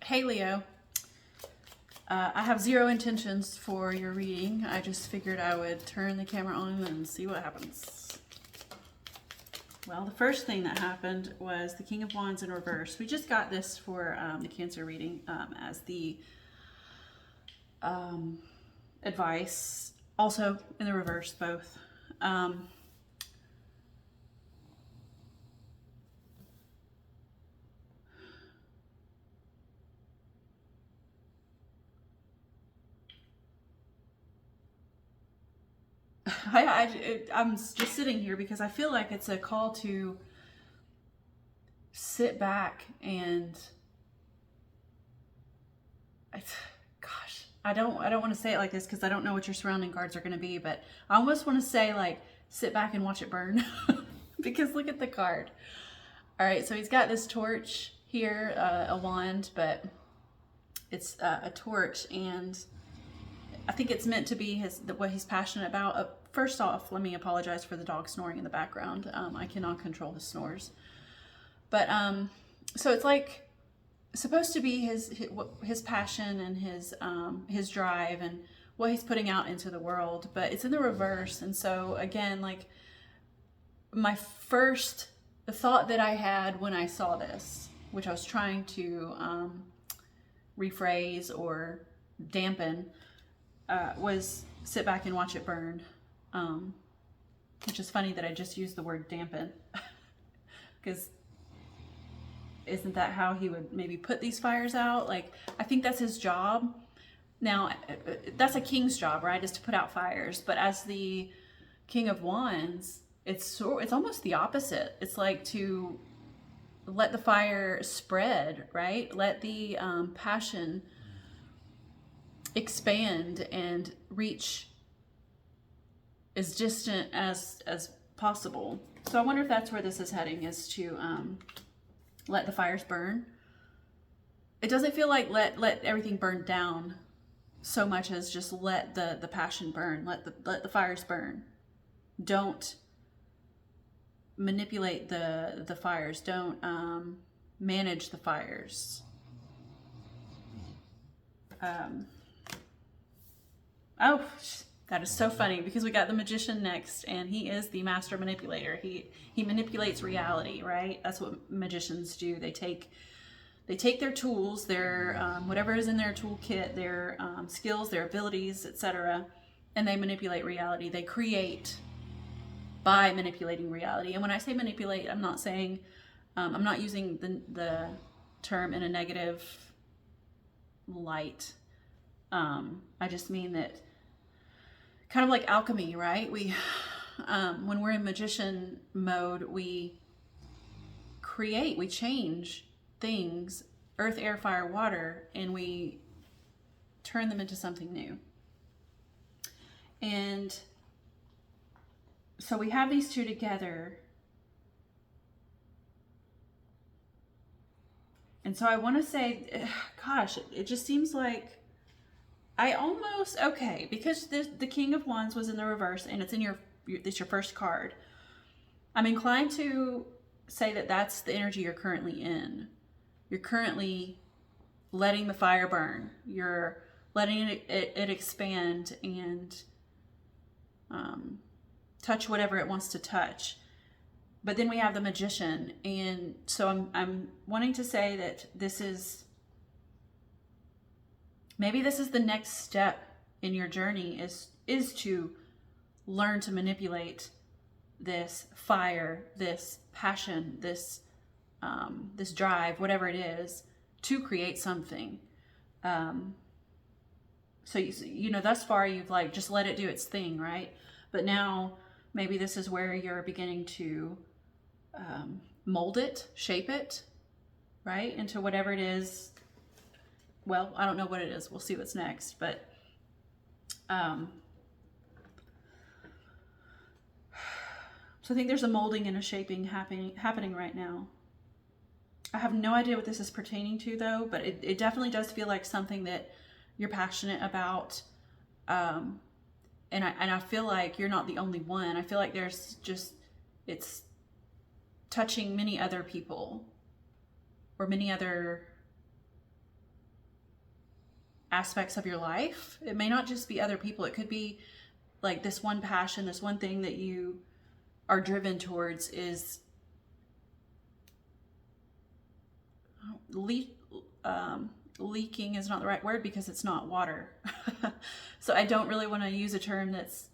Hey Leo, I have zero intentions for your reading. I just figured I would turn the camera on and see what happens. Well, the first thing that happened was the King of Wands in reverse. We just got this for the Cancer reading as the advice. Also in the reverse, both. I'm just sitting here because I feel like it's a call to sit back and gosh, I don't want to say it like this because I don't know what your surrounding cards are going to be, but I almost want to say like sit back and watch it burn because look at the card. All right, so he's got this torch here, a wand, but it's a torch, and I think it's meant to be what he's passionate about. First off, let me apologize for the dog snoring in the background. I cannot control his snores. But so it's like supposed to be his passion and his drive and what he's putting out into the world, but it's in the reverse. And so again, like the thought that I had when I saw this, which I was trying to rephrase or dampen, was sit back and watch it burn, which is funny that I just used the word dampen because isn't that how he would maybe put these fires out? Like, I think that's his job. Now, that's a king's job, right? Is to put out fires. But as the King of Wands, it's almost the opposite. It's like to let the fire spread, right? Let the passion expand and reach as distant as possible. So I wonder if that's where this is heading, is to let the fires burn. It doesn't feel like let everything burn down so much as just let the passion burn, let the fires burn. Don't manipulate the fires. Don't manage the fires. Oh, that is so funny because we got the Magician next, and he is the master manipulator. He manipulates reality, right? That's what magicians do. They take their tools, their whatever is in their toolkit, their skills, their abilities, etc., and they manipulate reality. They create by manipulating reality. And when I say manipulate, I'm not saying I'm not using the term in a negative light. I just mean that kind of like alchemy, right? We when we're in magician mode, we create, we change things, earth, air, fire, water, and we turn them into something new. And so we have these two together. And so I want to say, gosh, it just seems like because the King of Wands was in the reverse and it's your first card. I'm inclined to say that that's the energy you're currently in. You're currently letting the fire burn. You're letting it expand and touch whatever it wants to touch. But then we have the Magician, and so I'm wanting to say that maybe this is the next step in your journey is to learn to manipulate this fire, this passion, this drive, whatever it is, to create something. So you know, thus far you've like just let it do its thing, right? But now maybe this is where you're beginning to mold it, shape it, right, into whatever it is. Well, I don't know what it is. We'll see what's next, but so I think there's a molding and a shaping happening right now. I have no idea what this is pertaining to, though, but it definitely does feel like something that you're passionate about. And I feel like you're not the only one. I feel like it's touching many other people or many other aspects of your life. It may not just be other people. It could be like this one passion, this one thing that you are driven towards is leaking is not the right word because it's not water. So I don't really want to use a term that's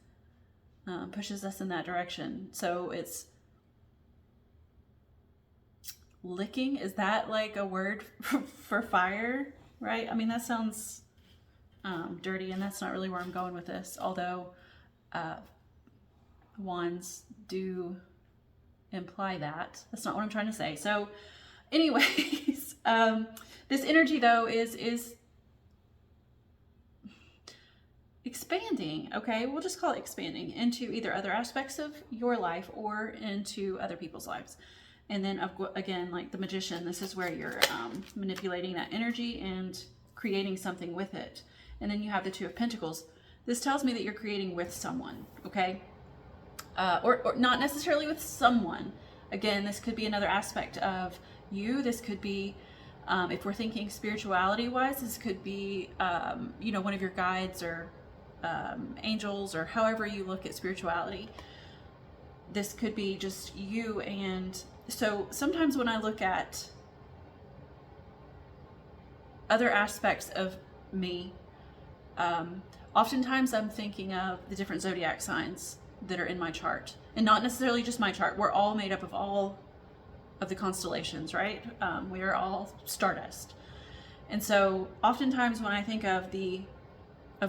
pushes us in that direction. So it's licking. Is that like a word for fire? Right? I mean, that sounds dirty, and that's not really where I'm going with this. Although wands do imply that. That's not what I'm trying to say. So anyways, this energy though is expanding. Okay, we'll just call it expanding into either other aspects of your life or into other people's lives. And then again, like the magician, this is where you're manipulating that energy and creating something with it. And then you have the Two of Pentacles. This tells me that you're creating with someone, okay? Or not necessarily with someone. Again, this could be another aspect of you. This could be, if we're thinking spirituality-wise, this could be, you know, one of your guides or angels, or however you look at spirituality. This could be just you. And so sometimes when I look at other aspects of me, oftentimes I'm thinking of the different zodiac signs that are in my chart, and not necessarily just my chart. We're all made up of all of the constellations, right? We are all stardust. And so oftentimes when I think of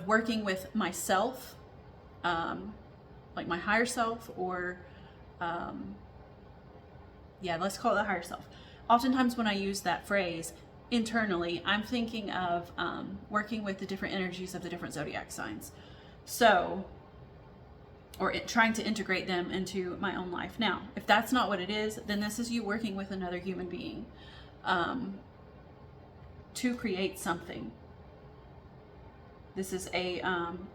working with myself, like my higher self, or yeah, let's call it the higher self. Oftentimes when I use that phrase internally, I'm thinking of working with the different energies of the different zodiac signs. So, or trying to integrate them into my own life. Now, if that's not what it is, then this is you working with another human being to create something. This is a,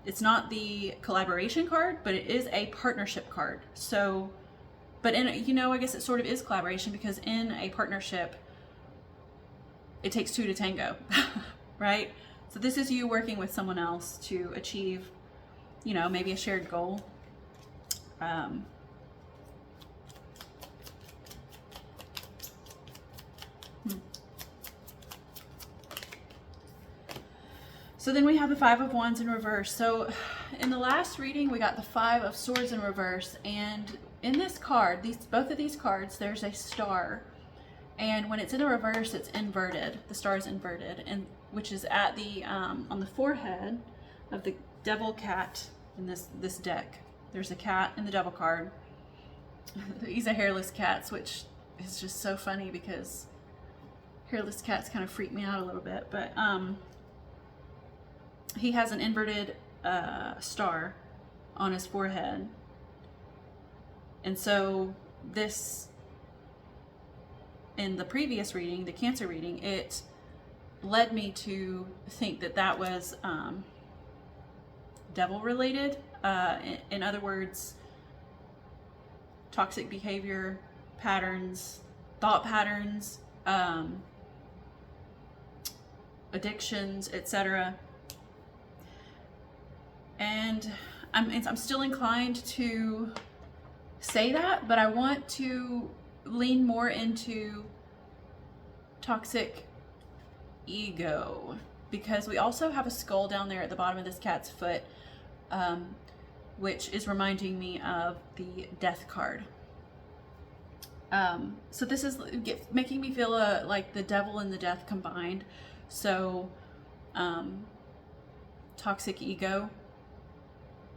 it's not the collaboration card, but it is a partnership card. So, but in, you know, I guess it sort of is collaboration, because in a partnership, it takes two to tango, right? So this is you working with someone else to achieve, you know, maybe a shared goal. So then we have the Five of Wands in reverse. So in the last reading, we got the Five of Swords in reverse. And in this card, both of these cards, there's a star. And when it's in a reverse, it's inverted. The star is inverted, and which is at the on the forehead of the devil cat in this deck. There's a cat in the devil card. He's a hairless cat, which is just so funny because hairless cats kind of freak me out a little bit. But he has an inverted star on his forehead. And so this, in the previous reading, the Cancer reading, it led me to think that that was devil related. In other words, toxic behavior patterns, thought patterns, addictions, etc. And I'm still inclined to say that, but I want to lean more into toxic ego, because we also have a skull down there at the bottom of this cat's foot, which is reminding me of the Death card. So this is making me feel like the devil and the death combined. So toxic ego.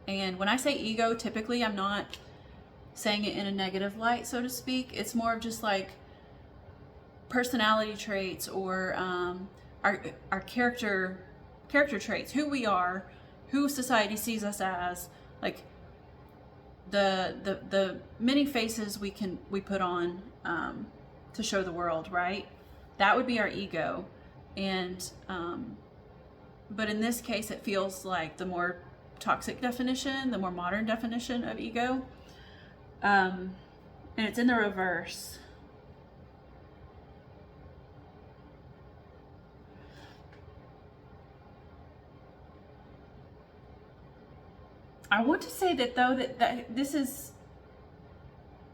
And when I say ego, typically I'm not saying it in a negative light, so to speak. It's more of just like personality traits, or our character traits, who we are, who society sees us as, like the many faces we put on to show the world, right? That would be our ego. And but in this case, it feels like the more toxic definition, the more modern definition of ego. And it's in the reverse. I want to say that though, that this is,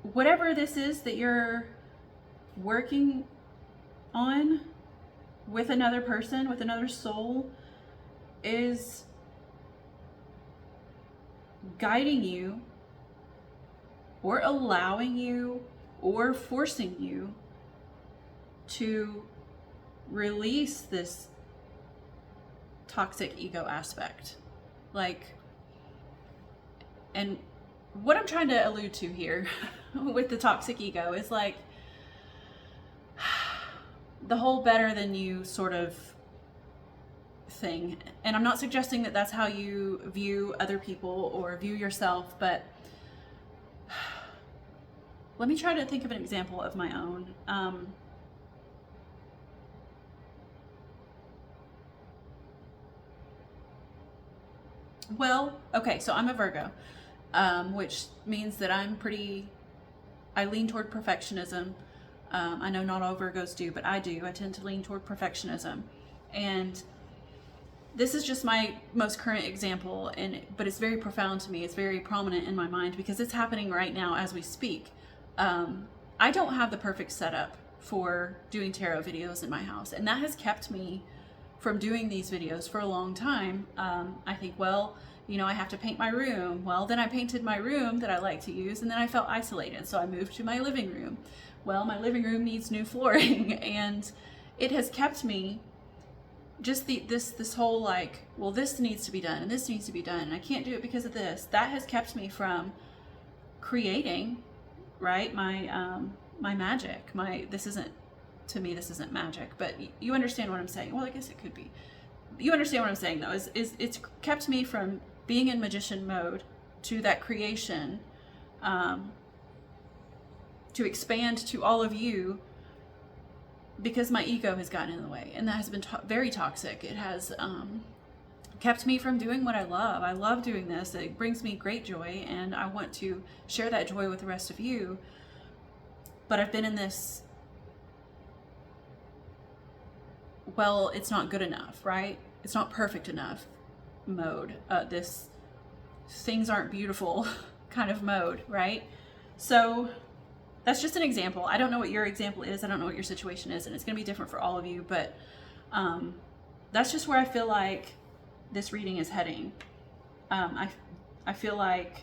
whatever this is that you're working on with another person, with another soul, is guiding you or allowing you or forcing you to release this toxic ego aspect. Like, and what I'm trying to allude to here with the toxic ego is like the whole better than you sort of thing. And I'm not suggesting that that's how you view other people or view yourself, but let me try to think of an example of my own. Well, okay, so I'm a Virgo, which means that I lean toward perfectionism. I know not all Virgos do, but I do. I tend to lean toward perfectionism. And this is just my most current example, but it's very profound to me. It's very prominent in my mind because it's happening right now as we speak. I don't have the perfect setup for doing tarot videos in my house, and that has kept me from doing these videos for a long time. I think, well, you know, I have to paint my room. Well, then I painted my room that I like to use, and then I felt isolated, so I moved to my living room. Well, my living room needs new flooring, and it has kept me just this whole like, well, this needs to be done, and this needs to be done, and I can't do it because of this. That has kept me from creating, right, my magic. To me, this isn't magic, but you understand what I'm saying. Well, I guess it could be. You understand what I'm saying, though. It's kept me from being in magician mode to that creation, to expand to all of you, because my ego has gotten in the way, and that has been very toxic. It has kept me from doing what I love. I love doing this. It brings me great joy, and I want to share that joy with the rest of you. But I've been in this, well, it's not good enough, right? It's not perfect enough mode. This things aren't beautiful kind of mode, right? So that's just an example. I don't know what your example is. I don't know what your situation is, and it's going to be different for all of you, but that's just where I feel like this reading is heading. I feel like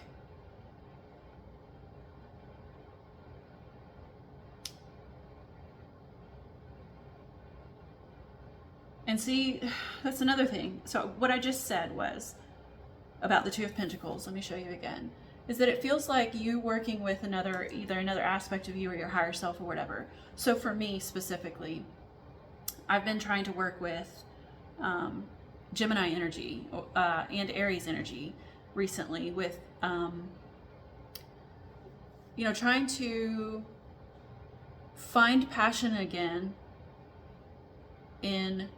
and see, that's another thing. So what I just said was about the Two of Pentacles. Let me show you again. Is that it feels like you working with either another aspect of you or your higher self or whatever. So for me specifically, I've been trying to work with Gemini energy and Aries energy recently with, trying to find passion again in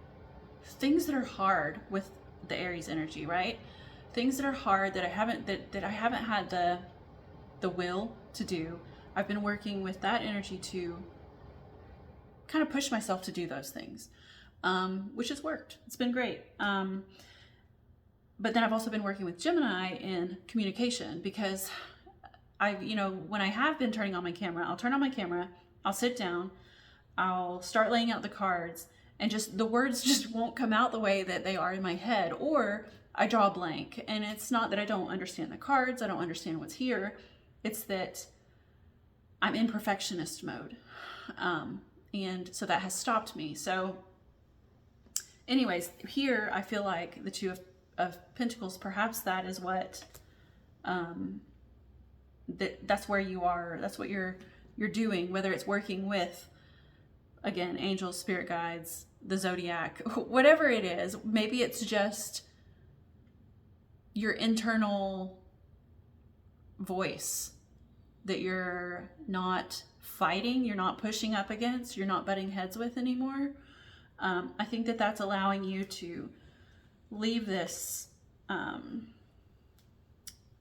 things that are hard with the Aries energy, right? Things that are hard that I haven't had the will to do. I've been working with that energy to kind of push myself to do those things, which has worked. It's been great. But then I've also been working with Gemini in communication, because when I have been turning on my camera, I'll turn on my camera, I'll sit down, I'll start laying out the cards, and just the words just won't come out the way that they are in my head, or I draw a blank. And it's not that I don't understand the cards, I don't understand what's here. It's that I'm in perfectionist mode. And so that has stopped me. So anyways, here I feel like the Two of Pentacles, perhaps that is what, that's where you are, that's what you're doing, whether it's working with, again, angels, spirit guides, the zodiac, whatever it is. Maybe it's just your internal voice that you're not fighting, you're not pushing up against, you're not butting heads with anymore. I think that that's allowing you to leave this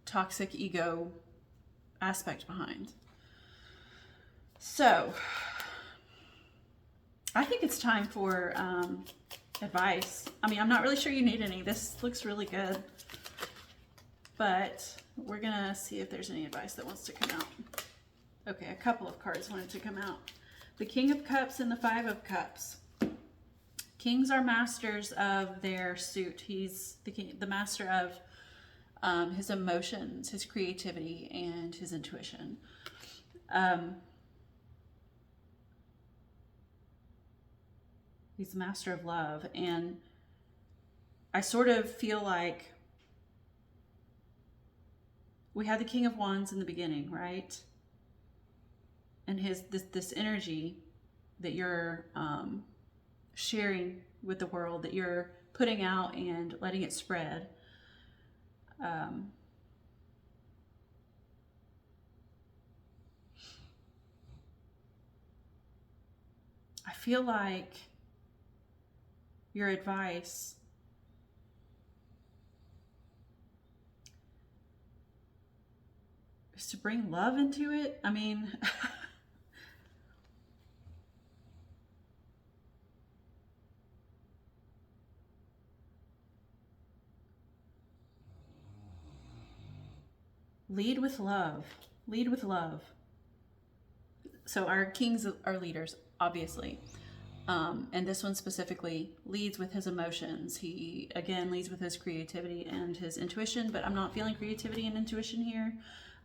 toxic ego aspect behind. So I think it's time for advice. I mean, I'm not really sure you need any. This looks really good. but we're gonna see if there's any advice that wants to come out. Okay, a couple of cards wanted to come out. The King of Cups and the Five of Cups. Kings are masters of their suit. He's the master of his emotions, his creativity, and his intuition. He's the master of love, and I sort of feel like we had the King of Wands in the beginning, right? And this energy that you're sharing with the world, that you're putting out and letting it spread. I feel like your advice is to bring love into it. I mean, lead with love. Lead with love. So our kings are leaders, obviously. And this one specifically leads with his emotions. He, again, leads with his creativity and his intuition, but I'm not feeling creativity and intuition here.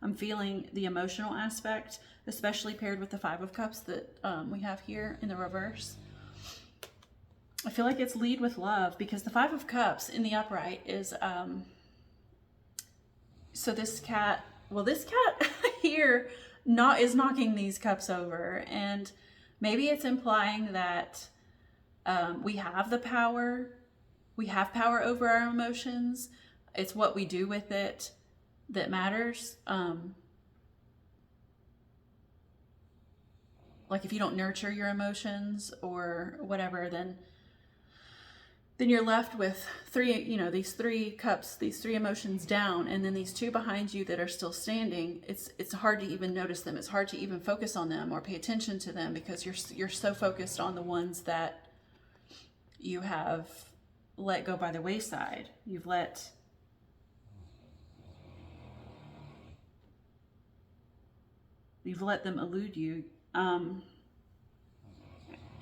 I'm feeling the emotional aspect, especially paired with the Five of Cups that we have here in the reverse. I feel like it's lead with love, because the Five of Cups in the upright is, so this cat here is knocking these cups over, and maybe it's implying that we have the power. We have power over our emotions. It's what we do with it that matters. Like if you don't nurture your emotions or whatever, then you're left with these three cups, these three emotions down, and then these two behind you that are still standing. It's hard to even notice them. It's hard to even focus on them or pay attention to them, because you're so focused on the ones that you have let go by the wayside. You've let them elude you.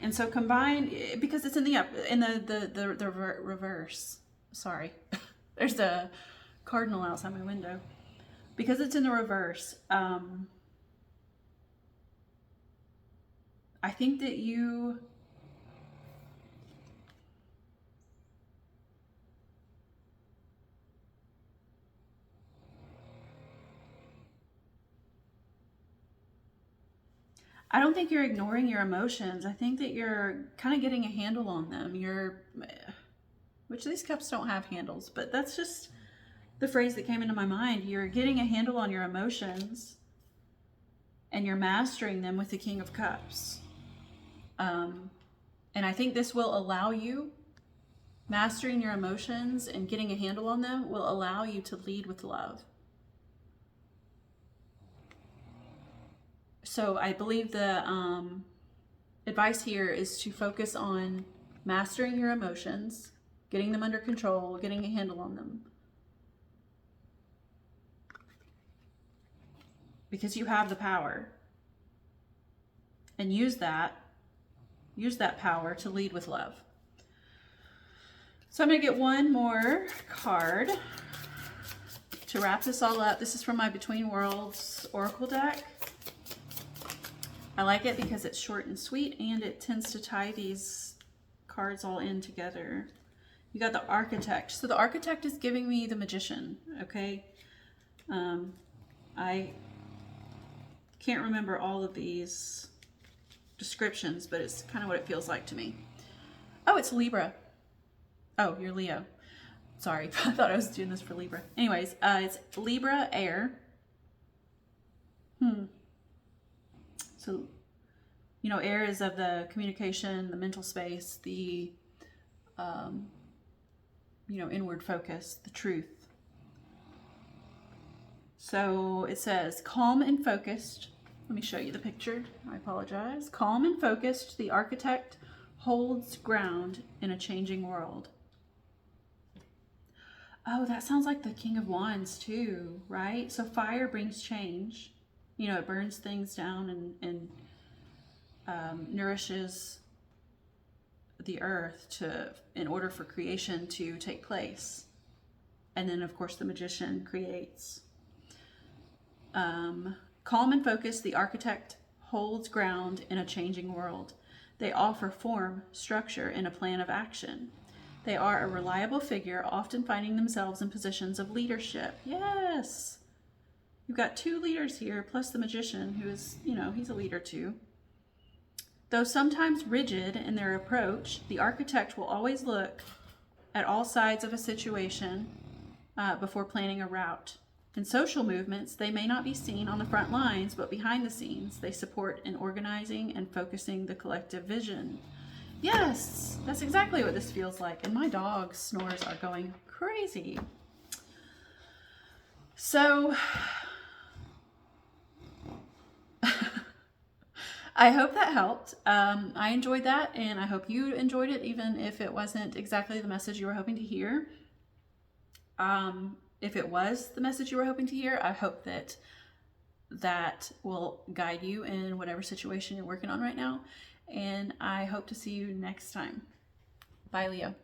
And so combined, because it's in the reverse. Sorry, there's a cardinal outside my window. Because it's in the reverse, I think that you I don't think you're ignoring your emotions. I think that you're kind of getting a handle on them. Which these cups don't have handles, but that's just the phrase that came into my mind. You're getting a handle on your emotions, and you're mastering them with the King of Cups. And I think this will allow you, mastering your emotions and getting a handle on them will allow you to lead with love. So I believe the advice here is to focus on mastering your emotions, getting them under control, getting a handle on them. Because you have the power. And use that power to lead with love. So I'm going to get one more card to wrap this all up. This is from my Between Worlds Oracle deck. I like it because it's short and sweet, and it tends to tie these cards all in together. You got the Architect. So the Architect is giving me the Magician, okay? I can't remember all of these descriptions, but it's kind of what it feels like to me. Oh, it's Libra. Oh, you're Leo. Sorry, I thought I was doing this for Libra. Anyways, it's Libra air. So, air is of the communication, the mental space, the, inward focus, the truth. So it says, calm and focused. Let me show you the picture. I apologize. Calm and focused, the Architect holds ground in a changing world. Oh, that sounds like the King of Wands too, right? So fire brings change. You know, it burns things down and nourishes the earth in order for creation to take place. And then, of course, the magician creates. Calm and focused, the architect holds ground in a changing world. They offer form, structure, and a plan of action. They are a reliable figure, often finding themselves in positions of leadership. Yes! You've got two leaders here, plus the magician, who is, you know, he's a leader too. Though sometimes rigid in their approach, the architect will always look at all sides of a situation before planning a route. In social movements, they may not be seen on the front lines, but behind the scenes, they support in organizing and focusing the collective vision. Yes, that's exactly what this feels like. And my dog's snores are going crazy. So, I hope that helped. I enjoyed that, and I hope you enjoyed it, even if it wasn't exactly the message you were hoping to hear. If it was the message you were hoping to hear, I hope that that will guide you in whatever situation you're working on right now. And I hope to see you next time. Bye, Leo.